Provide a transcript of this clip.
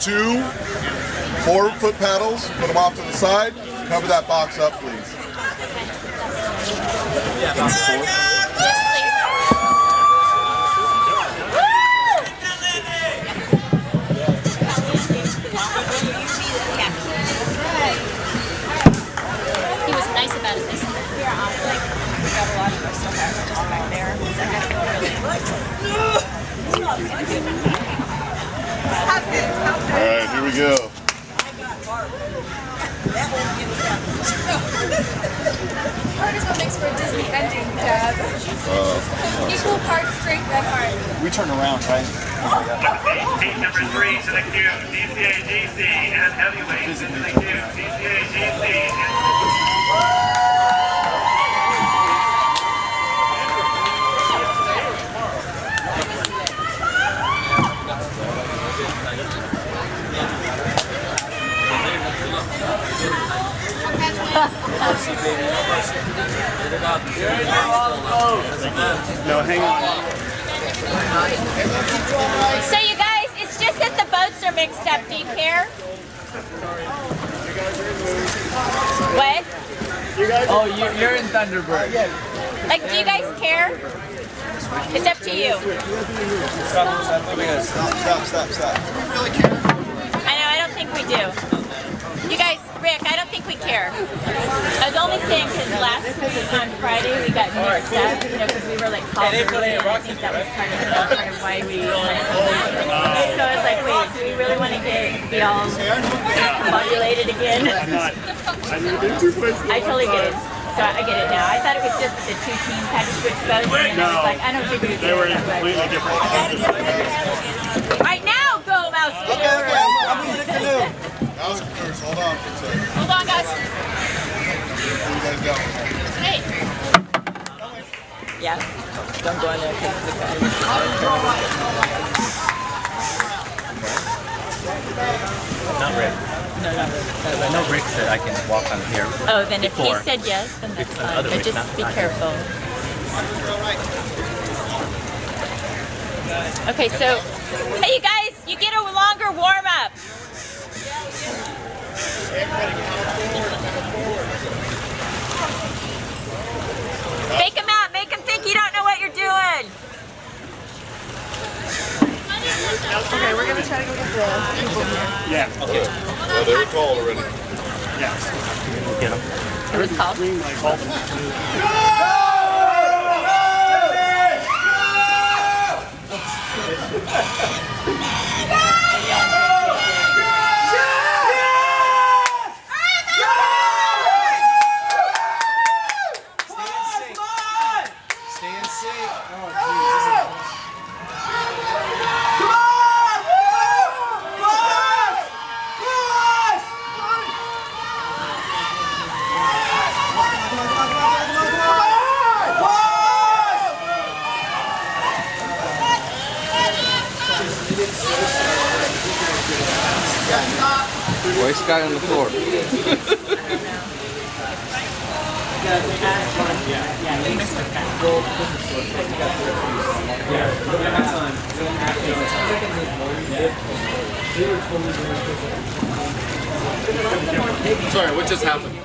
2 4-foot paddles, put them off to the side, cover that box up, please. He was nice about it this time. Like, we got a lot of our stuff out just back there. Alright, here we go. Heart is what makes for a Disney ending, Dad. Equal parts strength and heart. We turn around, right? Team number 3 to the queue, DCAGC and heavyweight to the queue, DCAGC and No, hang on. So you guys, it's just that the boats are mixed up. Do you care? What? Oh, you're in Thunderbird. Like, do you guys care? It's up to you. Stop. I know, I don't think we do. You guys, Rick, I don't think we care. I was only saying because last week on Friday we got mixed up, you know, because we were like called early, and I think that was part of why we went so I was like, wait, do we really want to be all populated again? I totally get it. So I get it now. I thought it was just the 2 teams had to switch boats, and I was like, I don't think we They were completely different. Right now, go Mouse. Okay, I'm in the canoe. Hold on for a second. Hold on, guys. Where you guys go? Hey. Yeah. Don't go in there because the guy. Not Rick. No, not really. I know Rick said I can walk on here. Oh, then if he Before. said yes, then that's Before, fine. other But Rick, just not- be not careful. Okay, so, hey you guys, you get a longer warm up. Fake him out, make him think you don't know what you're doing. Okay, we're gonna try to go get the people here. Yeah. Okay. Oh, they were called already. Yes. Get him. It was called. Voice guy on the floor. Sorry, what just happened?